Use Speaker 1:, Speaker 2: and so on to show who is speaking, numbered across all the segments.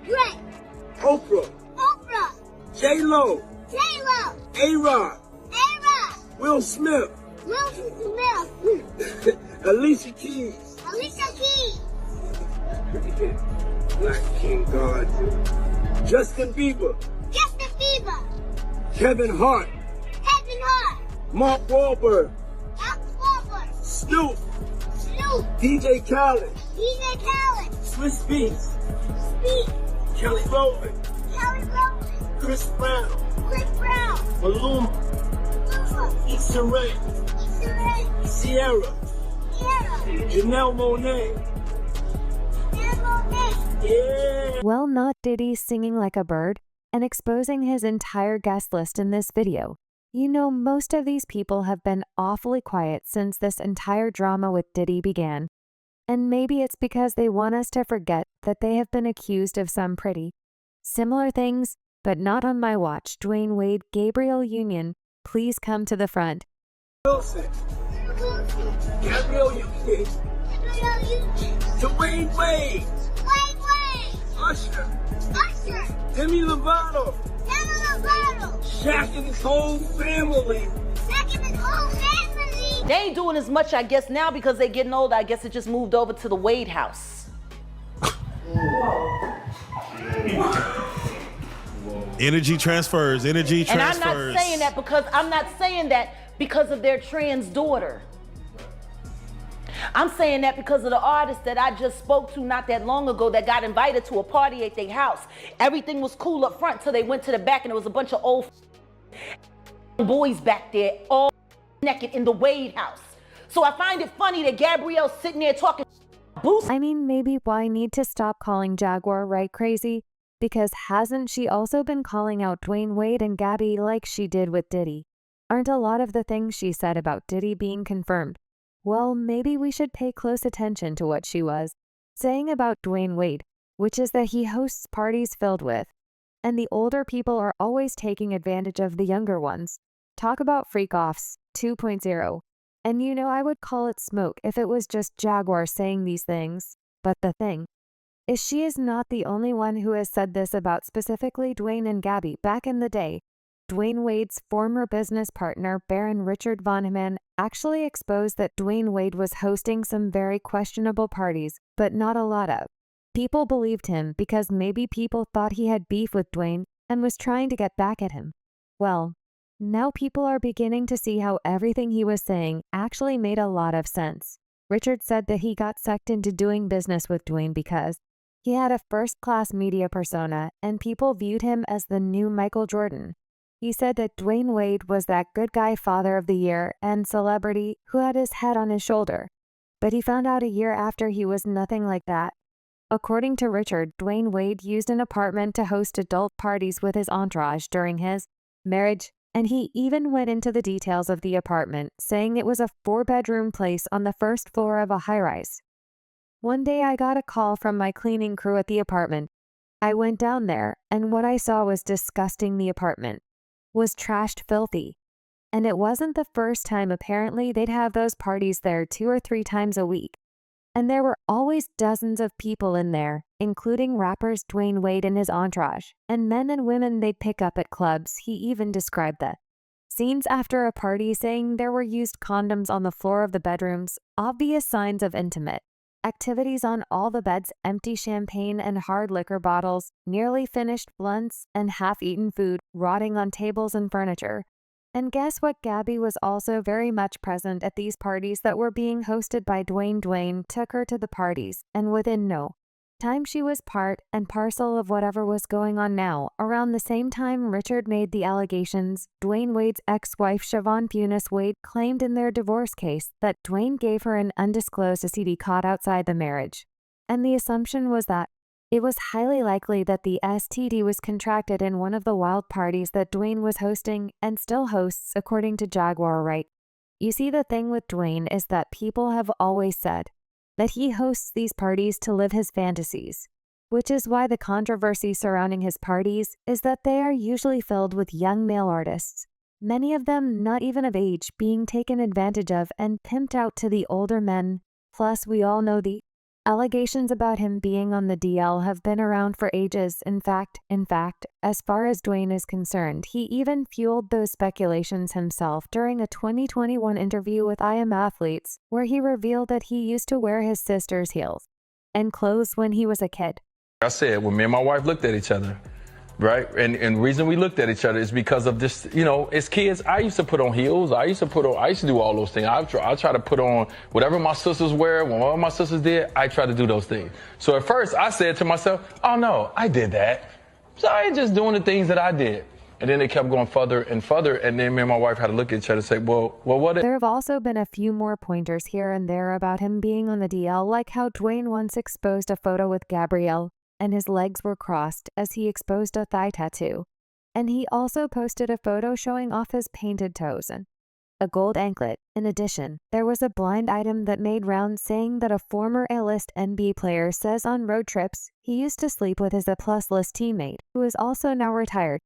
Speaker 1: Drake.
Speaker 2: Oprah.
Speaker 1: Oprah.
Speaker 2: J-Lo.
Speaker 1: J-Lo.
Speaker 2: A-Rod.
Speaker 1: A-Rod.
Speaker 2: Will Smith.
Speaker 1: Will Smith.
Speaker 2: Alicia Keys.
Speaker 1: Alicia Keys.
Speaker 2: Black King God. Justin Bieber.
Speaker 1: Justin Bieber.
Speaker 2: Kevin Hart.
Speaker 1: Kevin Hart.
Speaker 2: Mark Wahlberg.
Speaker 1: Mark Wahlberg.
Speaker 2: Snoop.
Speaker 1: Snoop.
Speaker 2: DJ Khaled.
Speaker 1: DJ Khaled.
Speaker 2: Swiss Beats.
Speaker 1: Speak.
Speaker 2: Kelly Rowland.
Speaker 1: Kelly Rowland.
Speaker 2: Chris Brown.
Speaker 1: Chris Brown.
Speaker 2: Maluma.
Speaker 1: Lufa.
Speaker 2: Issa Rae.
Speaker 1: Issa Rae.
Speaker 2: Sierra.
Speaker 1: Sierra.
Speaker 2: Janelle Monáe. Yeah.
Speaker 3: Well, not Diddy singing like a bird and exposing his entire guest list in this video. You know, most of these people have been awfully quiet since this entire drama with Diddy began. And maybe it's because they want us to forget that they have been accused of some pretty similar things, but not on my watch. Dwyane Wade, Gabrielle Union, please come to the front.
Speaker 2: Wilson. Gabrielle Union. Dwyane Wade. Usher. Demi Lovato. Shaq and his whole family.
Speaker 4: They ain't doing as much, I guess, now because they're getting older. I guess it just moved over to the Wade house.
Speaker 5: Energy transfers. Energy
Speaker 4: And
Speaker 5: transfers.
Speaker 4: I'm not saying that because of their trans daughter. I'm saying that because of the artist that I just spoke to not that long ago that got invited to a party at their house. Everything was cool up front till they went to the back and there was a bunch of old boys back there all naked in the Wade house. So I find it funny that Gabrielle's sitting there talking boost.
Speaker 3: I mean, maybe why need to stop calling Jaguar Wright crazy? Because hasn't she also been calling out Dwyane Wade and Gabby like she did with Diddy? Aren't a lot of the things she said about Diddy being confirmed? Well, maybe we should pay close attention to what she was saying about Dwyane Wade, which is that he hosts parties filled with, and the older people are always taking advantage of the younger ones. Talk about freak-offs 2.0. And you know, I would call it smoke if it was just Jaguar saying these things. But the thing is, she is not the only one who has said this about specifically Dwyane and Gabby back in the day. Dwyane Wade's former business partner, Baron Richard Vonneman, actually exposed that Dwyane Wade was hosting some very questionable parties, but not a lot of. People believed him because maybe people thought he had beef with Dwyane and was trying to get back at him. Well, now people are beginning to see how everything he was saying actually made a lot of sense. Richard said that he got sucked into doing business with Dwyane because he had a first-class media persona and people viewed him as the new Michael Jordan. He said that Dwyane Wade was that good guy father of the year and celebrity who had his head on his shoulder. But he found out a year after he was nothing like that. According to Richard, Dwyane Wade used an apartment to host adult parties with his entourage during his marriage, and he even went into the details of the apartment, saying it was a 4-bedroom place on the first floor of a high-rise. One day I got a call from my cleaning crew at the apartment. I went down there, and what I saw was disgusting. The apartment was trashed filthy. And it wasn't the first time. Apparently they'd have those parties there 2 or 3 times a week. And there were always dozens of people in there, including rappers Dwyane Wade and his entourage, and men and women they'd pick up at clubs. He even described the scenes after a party, saying there were used condoms on the floor of the bedrooms, obvious signs of intimate activities on all the beds, empty champagne and hard liquor bottles, nearly finished blunts, and half-eaten food rotting on tables and furniture. And guess what? Gabby was also very much present at these parties that were being hosted by Dwyane. Dwyane took her to the parties, and within no time she was part and parcel of whatever was going on now. Around the same time Richard made the allegations, Dwyane Wade's ex-wife Siobhan Punis Wade claimed in their divorce case that Dwyane gave her an undisclosed STD caught outside the marriage. And the assumption was that it was highly likely that the STD was contracted in one of the wild parties that Dwyane was hosting and still hosts, according to Jaguar Wright. You see, the thing with Dwyane is that people have always said that he hosts these parties to live his fantasies, which is why the controversy surrounding his parties is that they are usually filled with young male artists, many of them not even of age, being taken advantage of and pimped out to the older men. Plus, we all know the Allegations about him being on the DL have been around for ages. In fact, as far as Dwyane is concerned, he even fueled those speculations himself during a 2021 interview with I Am Athletes, where he revealed that he used to wear his sister's heels and clothes when he was a kid.
Speaker 6: I said, when me and my wife looked at each other, right? And the reason we looked at each other is because of this, you know, as kids, I used to put on heels. I used to do all those things. I try to put on whatever my sisters wear. When all my sisters did, I try to do those things. So at first I said to myself, oh no, I did that. So I ain't just doing the things that I did. And then it kept going further and further. And then me and my wife had to look at each other and say, well, what?
Speaker 3: There have also been a few more pointers here and there about him being on the DL, like how Dwyane once exposed a photo with Gabrielle and his legs were crossed as he exposed a thigh tattoo. And he also posted a photo showing off his painted toes and a gold anklet. In addition, there was a blind item that made rounds saying that a former A-list NBA player says on road trips he used to sleep with his A+ list teammate, who is also now retired,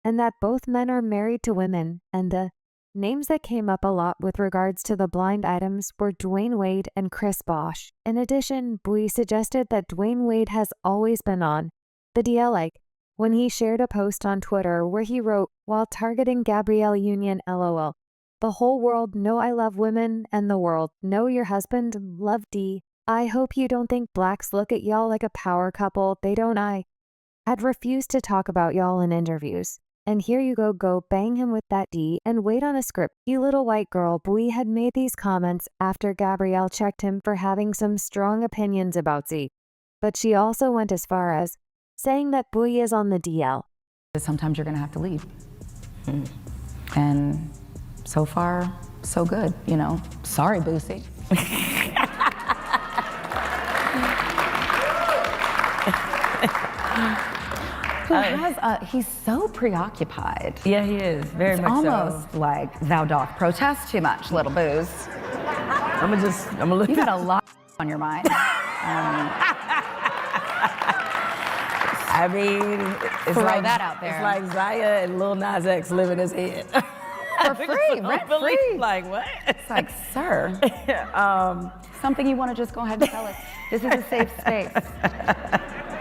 Speaker 3: and that both men are married to women, and the names that came up a lot with regards to the blind items were Dwyane Wade and Chris Bosh. In addition, Bui suggested that Dwyane Wade has always been on the DL, like when he shared a post on Twitter where he wrote, while targeting Gabrielle Union, LOL, the whole world know I love women and the world know your husband, love D. I hope you don't think blacks look at y'all like a power couple, they don't. I had refused to talk about y'all in interviews. And here you go bang him with that D and wait on a script. You little white girl. Bui had made these comments after Gabrielle checked him for having some strong opinions about Z. But she also went as far as saying that Bui is on the DL.
Speaker 7: Sometimes you're gonna have to leave. And so far, so good, you know. Sorry, Boosie. He's so preoccupied.
Speaker 8: Yeah, he is. Very much
Speaker 7: Almost
Speaker 8: so.
Speaker 7: like thou doth protest too much, little booze.
Speaker 8: I'm gonna look.
Speaker 7: You got a lot on your mind.
Speaker 8: I mean, it's
Speaker 7: Throw
Speaker 8: like
Speaker 7: that out there.
Speaker 8: It's like Zaya and Lil Nas X live in his head.
Speaker 7: For free, rent free.
Speaker 8: Like what?
Speaker 7: It's like, sir, something you want to just go ahead and tell us. This is a safe space.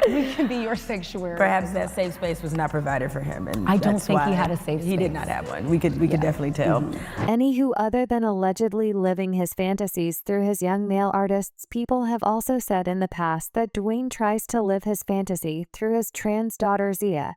Speaker 7: We can be your sanctuary.
Speaker 8: Perhaps that safe space was not provided for him, and
Speaker 7: I don't
Speaker 8: that's
Speaker 7: think
Speaker 8: why
Speaker 7: he had a safe space.
Speaker 8: He did not have one. We could definitely tell.
Speaker 3: Anywho, other than allegedly living his fantasies through his young male artists, people have also said in the past that Dwyane tries to live his fantasy through his trans daughter Zia.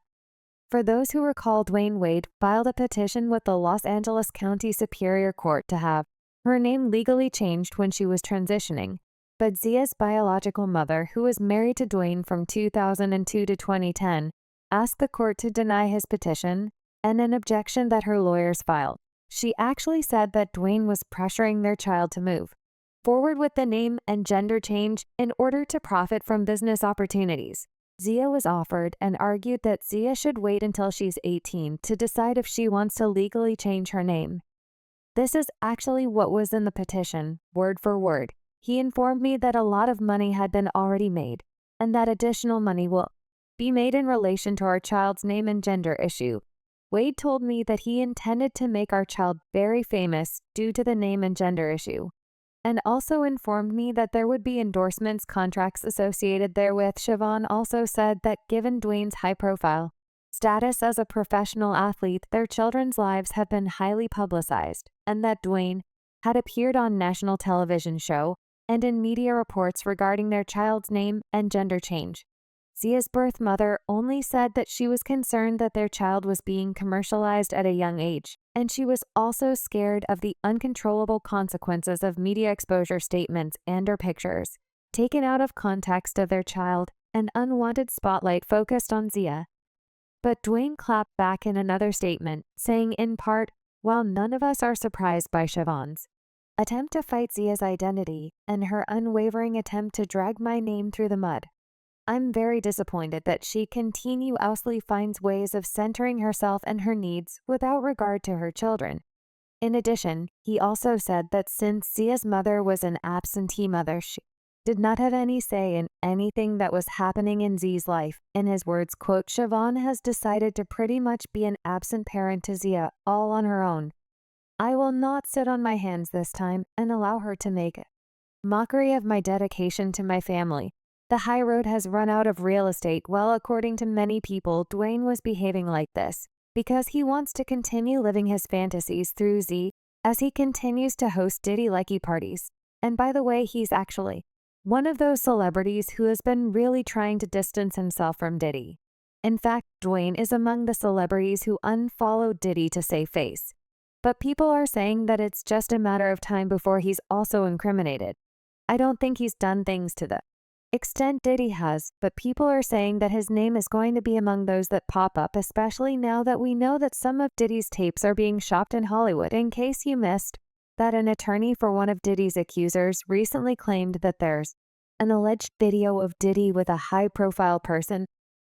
Speaker 3: For those who recall, Dwyane Wade filed a petition with the Los Angeles County Superior Court to have her name legally changed when she was transitioning. But Zia's biological mother, who was married to Dwyane from 2002 to 2010, asked the court to deny his petition and an objection that her lawyers filed. She actually said that Dwyane was pressuring their child to move forward with the name and gender change in order to profit from business opportunities. Zia was offered and argued that Zia should wait until she's 18 to decide if she wants to legally change her name. This is actually what was in the petition, word for word. He informed me that a lot of money had been already made, and that additional money will be made in relation to our child's name and gender issue. Wade told me that he intended to make our child very famous due to the name and gender issue, and also informed me that there would be endorsements, contracts associated therewith. Siobhan also said that given Dwyane's high-profile status as a professional athlete, their children's lives have been highly publicized, and that Dwyane had appeared on national television show and in media reports regarding their child's name and gender change. Zia's birth mother only said that she was concerned that their child was being commercialized at a young age, and she was also scared of the uncontrollable consequences of media exposure statements and/or pictures taken out of context of their child and unwanted spotlight focused on Zia. But Dwyane clapped back in another statement, saying in part, while none of us are surprised by Siobhan's attempt to fight Zia's identity and her unwavering attempt to drag my name through the mud, I'm very disappointed that she continuously finds ways of centering herself and her needs without regard to her children. In addition, he also said that since Zia's mother was an absentee mother, she did not have any say in anything that was happening in Zia's life. In his words, quote, Siobhan has decided to pretty much be an absent parent to Zia all on her own. I will not sit on my hands this time and allow her to make Mockery of my dedication to my family. The high road has run out of real estate. Well, according to many people, Dwyane was behaving like this because he wants to continue living his fantasies through Z as he continues to host Diddy-likey parties. And by the way, he's actually one of those celebrities who has been really trying to distance himself from Diddy. In fact, Dwyane is among the celebrities who unfollowed Diddy to save face. But people are saying that it's just a matter of time before he's also incriminated. I don't think he's done things to the extent Diddy has, but people are saying that his name is going to be among those that pop up, especially now that we know that some of Diddy's tapes are being shopped in Hollywood. In case you missed, that an attorney for one of Diddy's accusers recently claimed that there's an alleged video of Diddy with a high-profile person